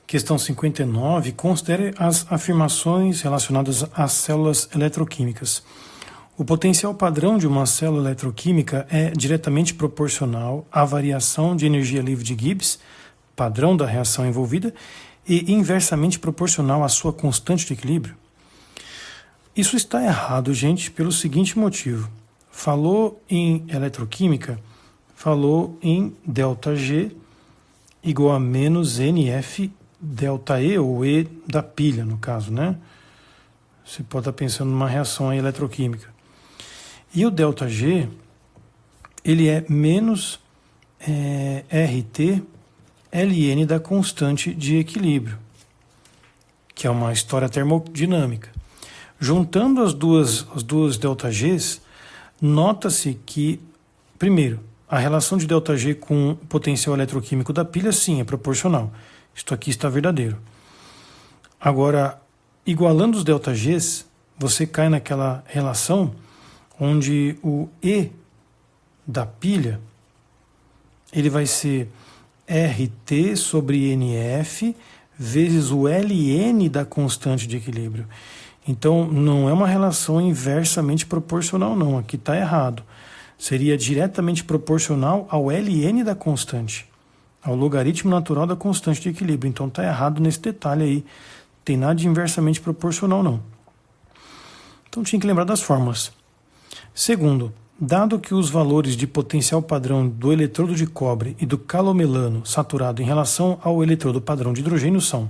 Questão 59. Considere as afirmações relacionadas às células eletroquímicas. O potencial padrão de uma célula eletroquímica é diretamente proporcional à variação de energia livre de Gibbs, padrão da reação envolvida, e inversamente proporcional à sua constante de equilíbrio. Isso está errado, gente, pelo seguinte motivo. Falou em eletroquímica, falou em ΔG igual a menos NF ΔE, ou E da pilha, no caso, né? Você pode estar pensando numa reação eletroquímica. E o ΔG, ele é menos RT ln da constante de equilíbrio, que é uma história termodinâmica. Juntando as duas ΔGs, nota-se que, primeiro, a relação de ΔG com o potencial eletroquímico da pilha, sim, é proporcional. Isto aqui está verdadeiro. Agora, igualando os ΔGs, você cai naquela relação onde o E da pilha ele vai ser RT sobre NF vezes o ln da constante de equilíbrio. Então, não é uma relação inversamente proporcional, não. Aqui está errado. Seria diretamente proporcional ao ln da constante, ao logaritmo natural da constante de equilíbrio. Então, está errado nesse detalhe aí. Tem nada de inversamente proporcional, não. Então, tinha que lembrar das fórmulas. Segundo, dado que os valores de potencial padrão do eletrodo de cobre e do calomelano saturado em relação ao eletrodo padrão de hidrogênio são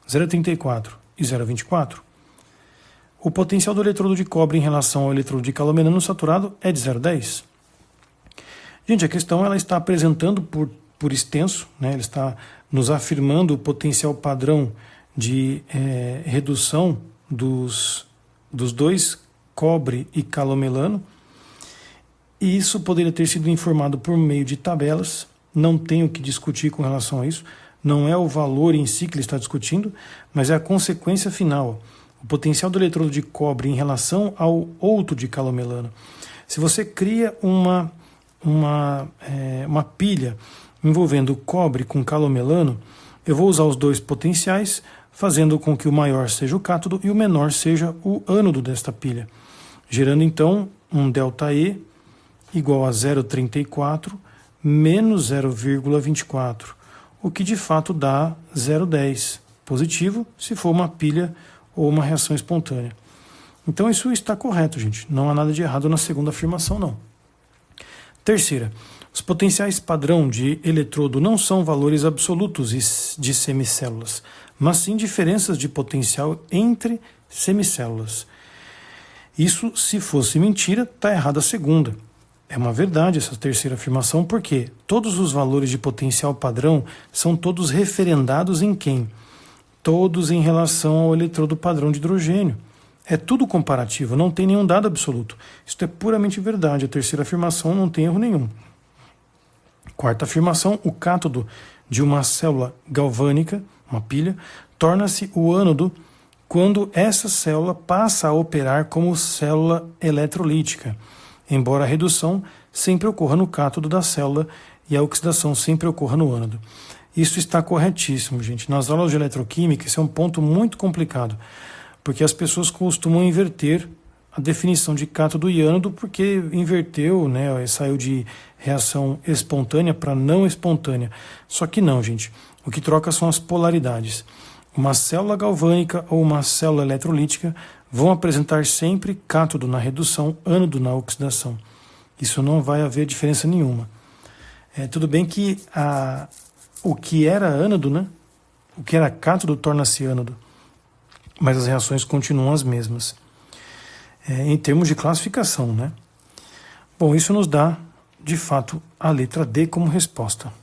0,34 e 0,24, o potencial do eletrodo de cobre em relação ao eletrodo de calomelano saturado é de 0,10. Gente, a questão ela está apresentando por extenso, né? Ela está nos afirmando o potencial padrão de redução dos dois cobre e calomelano, e isso poderia ter sido informado por meio de tabelas. Não tenho que discutir com relação a isso, não é o valor em si que ele está discutindo, mas é a consequência final, o potencial do eletrodo de cobre em relação ao outro de calomelano. Se você cria uma pilha envolvendo cobre com calomelano, eu vou usar os dois potenciais, fazendo com que o maior seja o cátodo e o menor seja o ânodo desta pilha, gerando então um ΔE igual a 0,34 menos 0,24, o que de fato dá 0,10 positivo se for uma pilha ou uma reação espontânea. Então isso está correto, gente. Não há nada de errado na segunda afirmação, não. Terceira, os potenciais padrão de eletrodo não são valores absolutos de semicélulas, mas sim diferenças de potencial entre semicélulas. Isso, se fosse mentira, está errada a segunda. É uma verdade essa terceira afirmação, porque todos os valores de potencial padrão são todos referendados em quem? Todos em relação ao eletrodo padrão de hidrogênio. É tudo comparativo, não tem nenhum dado absoluto. Isso é puramente verdade, a terceira afirmação não tem erro nenhum. Quarta afirmação, o cátodo de uma célula galvânica, uma pilha, torna-se o ânodo quando essa célula passa a operar como célula eletrolítica, embora a redução sempre ocorra no cátodo da célula e a oxidação sempre ocorra no ânodo. Isso está corretíssimo, gente. Nas aulas de eletroquímica, esse é um ponto muito complicado, porque as pessoas costumam inverter a definição de cátodo e ânodo, porque inverteu, né, saiu de reação espontânea para não espontânea. Só que não, gente. O que troca são as polaridades. Uma célula galvânica ou uma célula eletrolítica vão apresentar sempre cátodo na redução, ânodo na oxidação. Isso não vai haver diferença nenhuma. Tudo bem que o que era ânodo, né? O que era cátodo torna-se ânodo, mas as reações continuam as mesmas. Em termos de classificação, né? Bom, isso nos dá, de fato, a letra D como resposta.